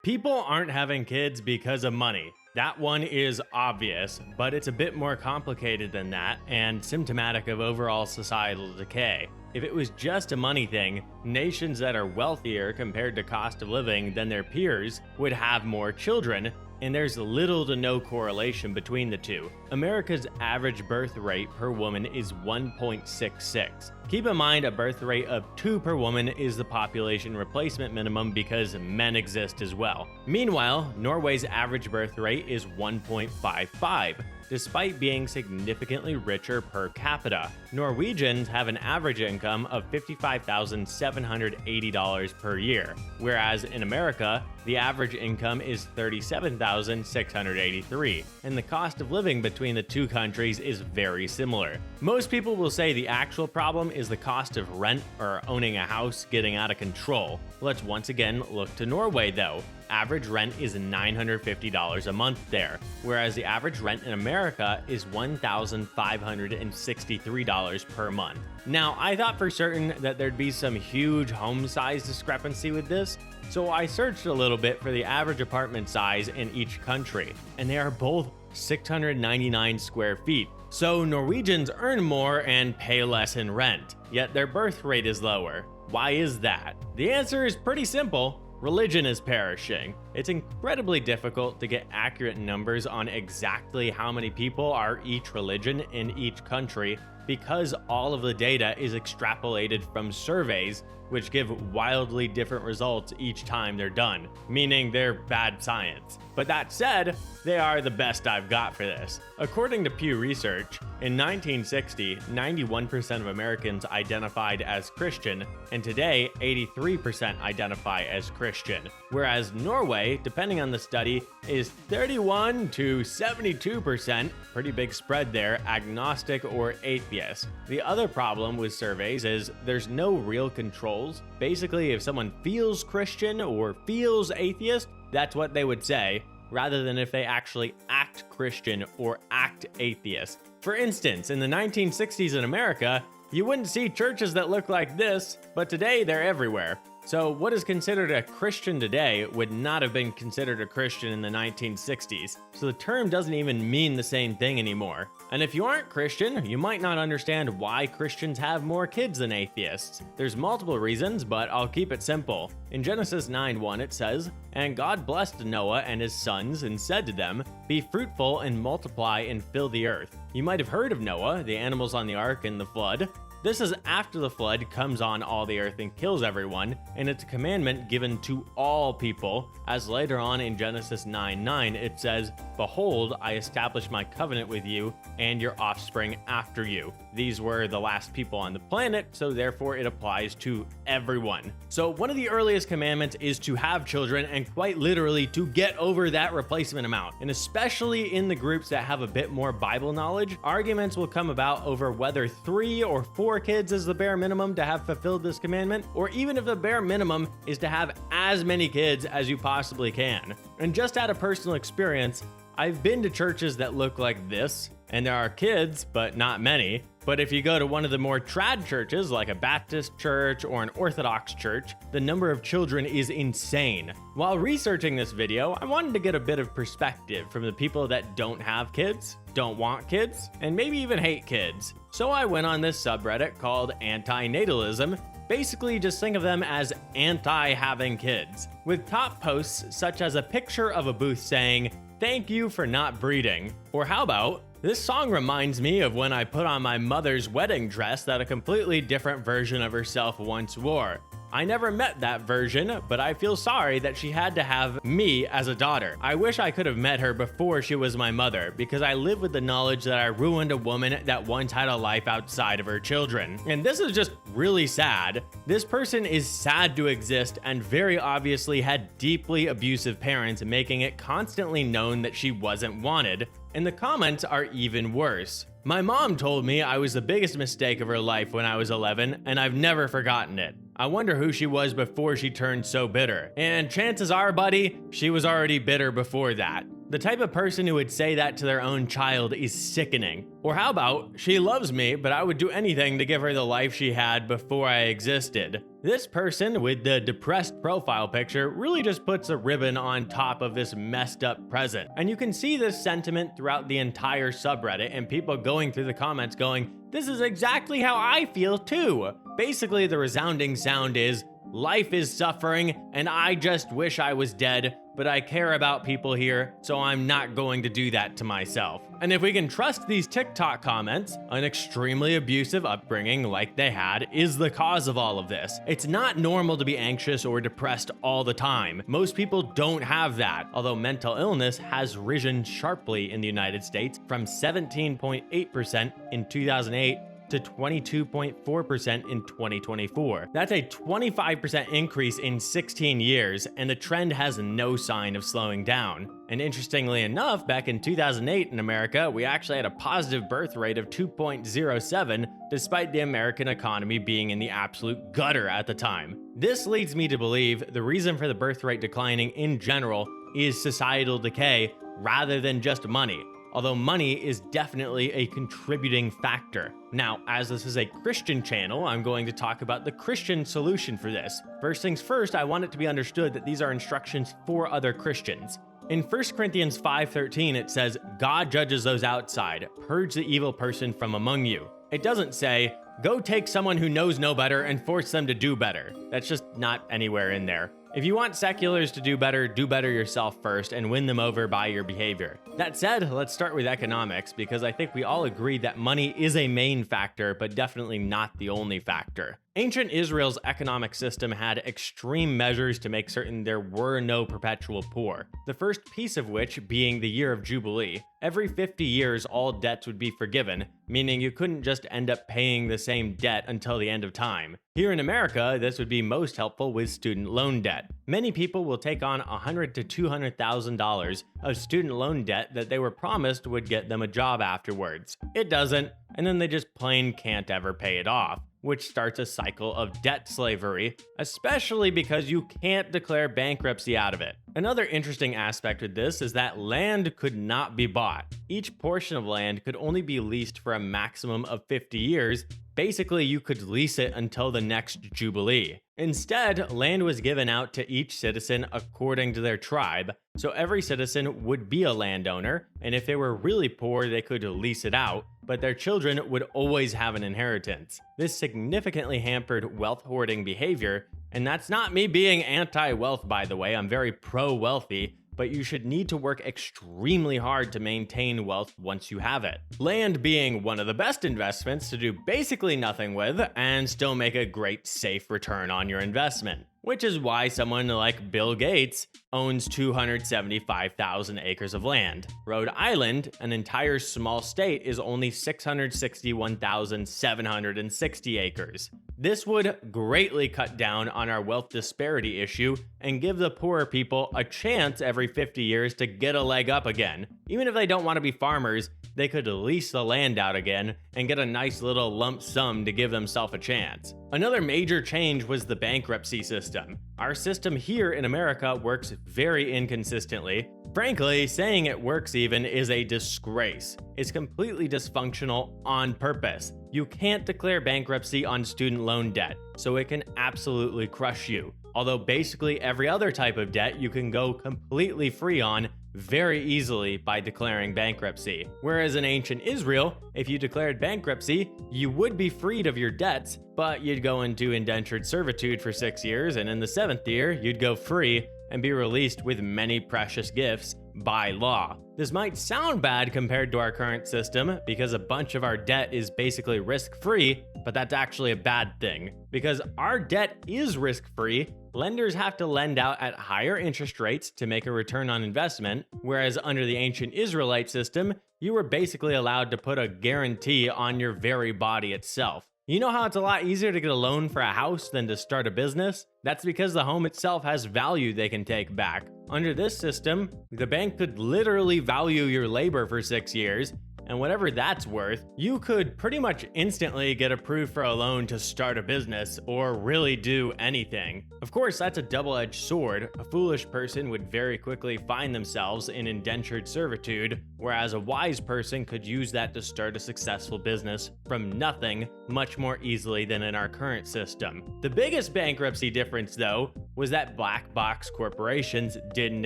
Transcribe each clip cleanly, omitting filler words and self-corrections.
People aren't having kids because of money. That one is obvious, but it's a bit more complicated than that and symptomatic of overall societal decay. If it was just a money thing, nations that are wealthier compared to cost of living than their peers would have more children, and there's little to no correlation between the two. America's average birth rate per woman is 1.66. Keep in mind a birth rate of 2 per woman is the population replacement minimum because men exist as well. Meanwhile, Norway's average birth rate is 1.55. Despite being significantly richer per capita, Norwegians have an average income of $55,780 per year, whereas in America, the average income is $37,683, and the cost of living between the two countries is very similar. Most people will say the actual problem is the cost of rent or owning a house getting out of control. Let's once again look to Norway though. Average rent is $950 a month there, whereas the average rent in America is $1,563 per month. Now, I thought for certain that there'd be some huge home size discrepancy with this, so I searched a little bit for the average apartment size in each country, and they are both 699 square feet. So Norwegians earn more and pay less in rent, yet their birth rate is lower. Why is that? The answer is pretty simple. Religion is perishing. It's incredibly difficult to get accurate numbers on exactly how many people are each religion in each country because all of the data is extrapolated from surveys, which give wildly different results each time they're done, meaning they're bad science. But that said, they are the best I've got for this. According to Pew Research, in 1960, 91% of Americans identified as Christian, and today, 83% identify as Christian. Whereas Norway, depending on the study, is 31 to 72%, pretty big spread there, agnostic or atheist. The other problem with surveys is there's no real controls. Basically, if someone feels Christian or feels atheist, that's what they would say, rather than if they actually act Christian or act atheist. For instance, in the 1960s in America, you wouldn't see churches that look like this, but today they're everywhere. So what is considered a Christian today would not have been considered a Christian in the 1960s. So the term doesn't even mean the same thing anymore. And if you aren't Christian, you might not understand why Christians have more kids than atheists. There's multiple reasons, but I'll keep it simple. In Genesis 9:1 it says, "And God blessed Noah and his sons and said to them, Be fruitful and multiply and fill the earth." You might have heard of Noah, the animals on the ark, and the flood. This is after the flood comes on all the earth and kills everyone, and it's a commandment given to all people, as later on in Genesis 9:9 it says, "Behold, I establish my covenant with you and your offspring after you." These were the last people on the planet, so therefore it applies to everyone. So one of the earliest commandments is to have children, and quite literally to get over that replacement amount. And especially in the groups that have a bit more Bible knowledge, arguments will come about over whether 3 or 4 kids is the bare minimum to have fulfilled this commandment, or even if the bare minimum is to have as many kids as you possibly can. And just out of personal experience, I've been to churches that look like this, and there are kids, but not many. But if you go to one of the more trad churches, like a Baptist church or an Orthodox church, the number of children is insane. While researching this video, I wanted to get a bit of perspective from the people that don't have kids, don't want kids, and maybe even hate kids. So I went on this subreddit called Anti-Natalism. Basically, just think of them as anti-having kids, with top posts such as a picture of a booth saying, "Thank you for not breeding." Or how about, "This song reminds me of when I put on my mother's wedding dress that a completely different version of herself once wore. I never met that version, but I feel sorry that she had to have me as a daughter. I wish I could have met her before she was my mother, because I live with the knowledge that I ruined a woman that once had a life outside of her children." And this is just really sad. This person is sad to exist and very obviously had deeply abusive parents, making it constantly known that she wasn't wanted. And the comments are even worse. "My mom told me I was the biggest mistake of her life when I was 11, and I've never forgotten it. I wonder who she was before she turned so bitter. And chances are, buddy, she was already bitter before that." The type of person who would say that to their own child is sickening. Or how about, she loves me, but I would do anything to give her the life she had before I existed. This person with the depressed profile picture really just puts a ribbon on top of this messed up present. And you can see this sentiment throughout the entire subreddit and people going through the comments going, "This is exactly how I feel too." Basically, the resounding sound is, "Life is suffering, and I just wish I was dead, but I care about people here, so I'm not going to do that to myself." And if we can trust these TikTok comments, an extremely abusive upbringing like they had is the cause of all of this. It's not normal to be anxious or depressed all the time. Most people don't have that, although mental illness has risen sharply in the United States from 17.8% in 2008 to 22.4% in 2024. That's a 25% increase in 16 years, and the trend has no sign of slowing down. And interestingly enough, back in 2008 in America, we actually had a positive birth rate of 2.07, despite the American economy being in the absolute gutter at the time. This leads me to believe the reason for the birth rate declining in general is societal decay rather than just money. Although money is definitely a contributing factor. Now, as this is a Christian channel, I'm going to talk about the Christian solution for this. First things first, I want it to be understood that these are instructions for other Christians. In 1 Corinthians 5:13, it says, "God judges those outside, purge the evil person from among you." It doesn't say, "Go take someone who knows no better and force them to do better." That's just not anywhere in there. If you want seculars to do better yourself first and win them over by your behavior. That said, let's start with economics, because I think we all agree that money is a main factor, but definitely not the only factor. Ancient Israel's economic system had extreme measures to make certain there were no perpetual poor. The first piece of which being the year of Jubilee. Every 50 years, all debts would be forgiven, meaning you couldn't just end up paying the same debt until the end of time. Here in America, this would be most helpful with student loan debt. Many people will take on $100,000 to $200,000 of student loan debt that they were promised would get them a job afterwards. It doesn't, and then they just plain can't ever pay it off, which starts a cycle of debt slavery, especially because you can't declare bankruptcy out of it. Another interesting aspect of this is that land could not be bought. Each portion of land could only be leased for a maximum of 50 years. Basically, you could lease it until the next Jubilee. Instead, land was given out to each citizen according to their tribe, so every citizen would be a landowner, and if they were really poor, they could lease it out, but their children would always have an inheritance. This significantly hampered wealth hoarding behavior, and that's not me being anti-wealth, by the way. I'm very pro-wealthy, but you should need to work extremely hard to maintain wealth once you have it. Land being one of the best investments to do basically nothing with and still make a great safe return on your investment. Which is why someone like Bill Gates owns 275,000 acres of land. Rhode Island, an entire small state, is only 661,760 acres. This would greatly cut down on our wealth disparity issue and give the poorer people a chance every 50 years to get a leg up again. Even if they don't want to be farmers, they could lease the land out again and get a nice little lump sum to give themselves a chance. Another major change was the bankruptcy system. Our system here in America works very inconsistently. Frankly, saying it works even is a disgrace. It's completely dysfunctional on purpose. You can't declare bankruptcy on student loan debt, so it can absolutely crush you. Although basically every other type of debt you can go completely free on very easily by declaring bankruptcy. Whereas in ancient Israel, if you declared bankruptcy, you would be freed of your debts, but you'd go into indentured servitude for 6 years, and in the 7th year, you'd go free and be released with many precious gifts by law. This might sound bad compared to our current system because a bunch of our debt is basically risk-free, but that's actually a bad thing. Because our debt is risk-free, lenders have to lend out at higher interest rates to make a return on investment, whereas under the ancient Israelite system, you were basically allowed to put a guarantee on your very body itself. You know how it's a lot easier to get a loan for a house than to start a business? That's because the home itself has value they can take back. Under this system, the bank could literally value your labor for 6 years, and whatever that's worth, you could pretty much instantly get approved for a loan to start a business or really do anything. Of course, that's a double-edged sword. A foolish person would very quickly find themselves in indentured servitude, whereas a wise person could use that to start a successful business from nothing much more easily than in our current system. The biggest bankruptcy difference, though, was that black box corporations didn't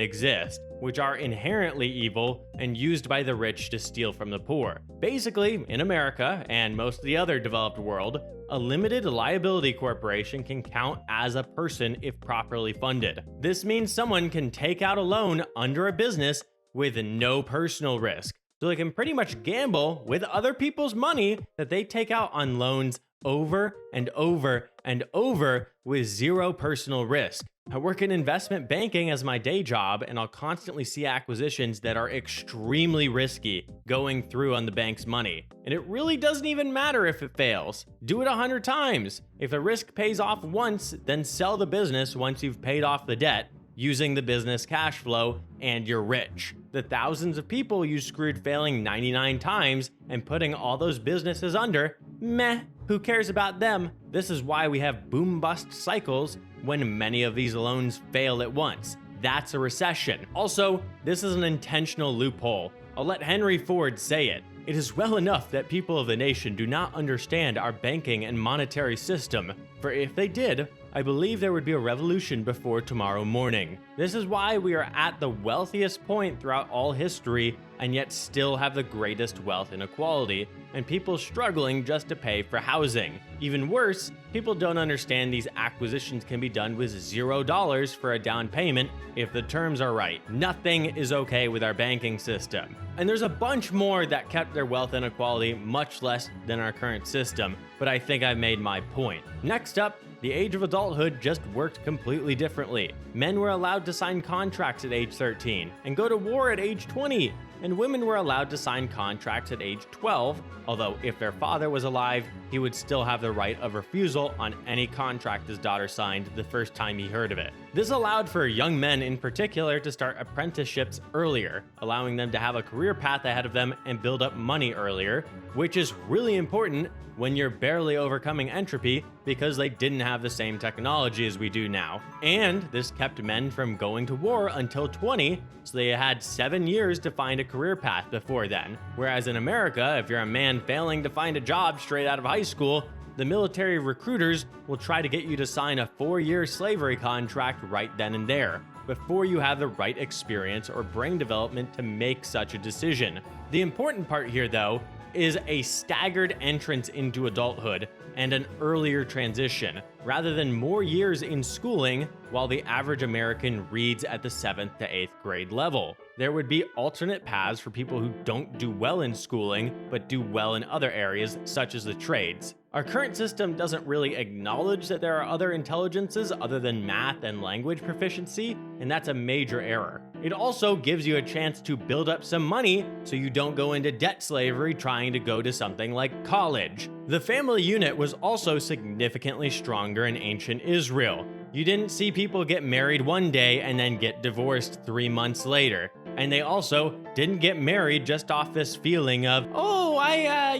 exist, which are inherently evil and used by the rich to steal from the poor. Basically, in America and most of the other developed world, a limited liability corporation can count as a person if properly funded. This means someone can take out a loan under a business with no personal risk. So they can pretty much gamble with other people's money that they take out on loans over and over and over with zero personal risk. I work in investment banking as my day job, and I'll constantly see acquisitions that are extremely risky going through on the bank's money. And it really doesn't even matter if it fails. Do it 100 times. If the risk pays off once, then sell the business once you've paid off the debt using the business cash flow, and you're rich. The thousands of people you screwed failing 99 times and putting all those businesses under, meh, who cares about them? This is why we have boom-bust cycles when many of these loans fail at once. That's a recession. Also, this is an intentional loophole. I'll let Henry Ford say it. It is well enough that people of the nation do not understand our banking and monetary system, for if they did, I believe there would be a revolution before tomorrow morning. This is why we are at the wealthiest point throughout all history and yet still have the greatest wealth inequality, and people struggling just to pay for housing. Even worse, people don't understand these acquisitions can be done with $0 for a down payment if the terms are right. Nothing is okay with our banking system. And there's a bunch more that kept their wealth inequality much less than our current system, but I think I've made my point. Next up, the age of adulthood just worked completely differently. Men were allowed to sign contracts at age 13 and go to war at age 20, and women were allowed to sign contracts at age 12, although if their father was alive, he would still have the right of refusal on any contract his daughter signed the first time he heard of it. This allowed for young men in particular to start apprenticeships earlier, allowing them to have a career path ahead of them and build up money earlier, which is really important when you're barely overcoming entropy because they didn't have the same technology as we do now. And this kept men from going to war until 20, so they had 7 years to find a career path before then. Whereas in America, if you're a man failing to find a job straight out of high school, the military recruiters will try to get you to sign a 4-year slavery contract right then and there, before you have the right experience or brain development to make such a decision. The important part here, though, is a staggered entrance into adulthood and an earlier transition, rather than more years in schooling while the average American reads at the 7th to 8th grade level. There would be alternate paths for people who don't do well in schooling, but do well in other areas, such as the trades. Our current system doesn't really acknowledge that there are other intelligences other than math and language proficiency, and that's a major error. It also gives you a chance to build up some money so you don't go into debt slavery trying to go to something like college. The family unit was also significantly stronger in ancient Israel. You didn't see people get married one day and then get divorced 3 months later. And they also didn't get married just off this feeling of,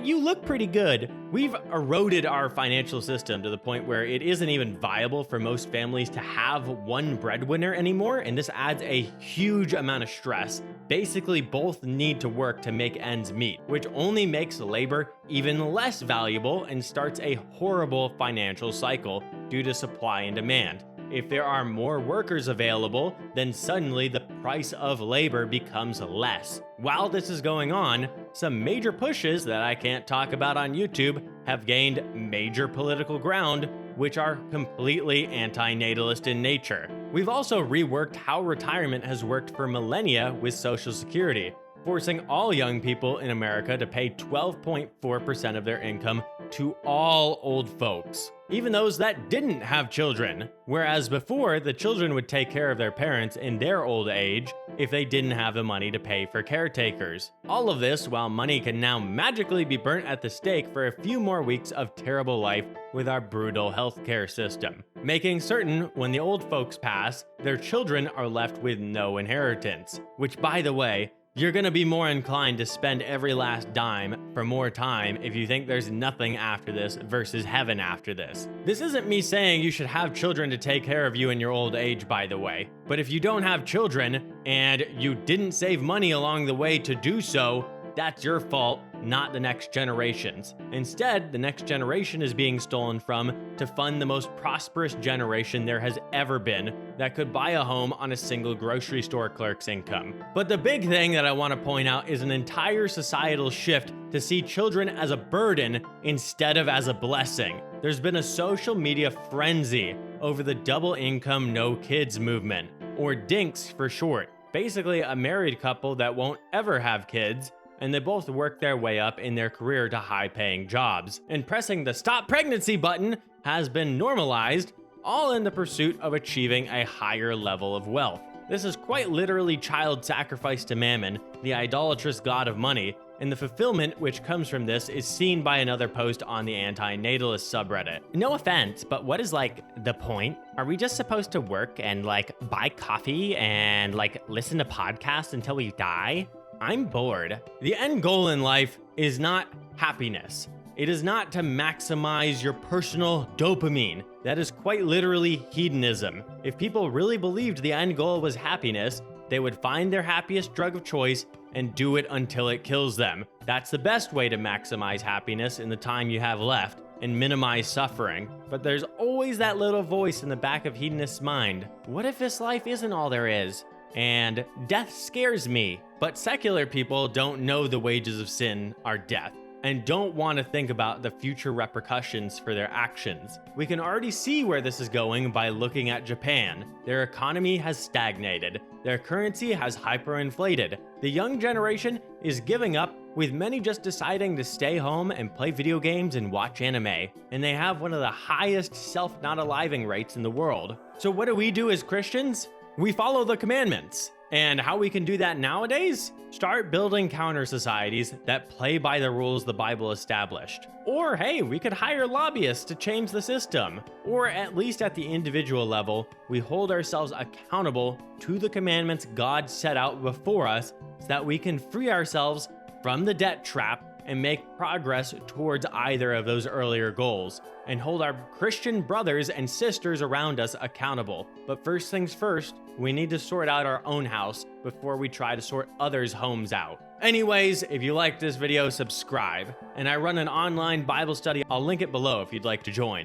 you look pretty good. We've eroded our financial system to the point where it isn't even viable for most families to have one breadwinner anymore, and this adds a huge amount of stress. Basically, both need to work to make ends meet, which only makes labor even less valuable and starts a horrible financial cycle due to supply and demand. If there are more workers available, then suddenly the price of labor becomes less. While this is going on, some major pushes that I can't talk about on YouTube have gained major political ground, which are completely anti-natalist in nature. We've also reworked how retirement has worked for millennia with Social Security, forcing all young people in America to pay 12.4% of their income to all old folks, even those that didn't have children. Whereas before, the children would take care of their parents in their old age if they didn't have the money to pay for caretakers. All of this while money can now magically be burnt at the stake for a few more weeks of terrible life with our brutal healthcare system, making certain when the old folks pass, their children are left with no inheritance, which, by the way, You're gonna be more inclined to spend every last dime for more time if you think there's nothing after this versus heaven after this. This isn't me saying you should have children to take care of you in your old age, by the way. But if you don't have children and you didn't save money along the way to do so, that's your fault, not the next generation's. Instead, the next generation is being stolen from to fund the most prosperous generation there has ever been that could buy a home on a single grocery store clerk's income. But the big thing that I want to point out is an entire societal shift to see children as a burden instead of as a blessing. There's been a social media frenzy over the double income no kids movement, or DINKs for short. Basically, a married couple that won't ever have kids, and they both work their way up in their career to high-paying jobs. And pressing the stop pregnancy button has been normalized, all in the pursuit of achieving a higher level of wealth. This is quite literally child sacrifice to Mammon, the idolatrous god of money, and the fulfillment which comes from this is seen by another post on the anti-natalist subreddit. No offense, but what is the point? Are we just supposed to work and buy coffee and listen to podcasts until we die? I'm bored. The end goal in life is not happiness. It is not to maximize your personal dopamine. That is quite literally hedonism. If people really believed the end goal was happiness, they would find their happiest drug of choice and do it until it kills them. That's the best way to maximize happiness in the time you have left and minimize suffering. But there's always that little voice in the back of hedonist's mind. What if this life isn't all there is? And death scares me. But secular people don't know the wages of sin are death, and don't want to think about the future repercussions for their actions. We can already see where this is going by looking at Japan. Their economy has stagnated. Their currency has hyperinflated. The young generation is giving up, with many just deciding to stay home and play video games and watch anime. And they have one of the highest self-not-aliving rates in the world. So what do we do as Christians? We follow the commandments. And how we can do that nowadays? Start building counter societies that play by the rules the Bible established. Or hey, we could hire lobbyists to change the system. Or at least at the individual level, we hold ourselves accountable to the commandments God set out before us so that we can free ourselves from the debt trap and make progress towards either of those earlier goals, and hold our Christian brothers and sisters around us accountable. But first things first, we need to sort out our own house before we try to sort others' homes out. Anyways, if you liked this video, subscribe. And I run an online Bible study. I'll link it below if you'd like to join.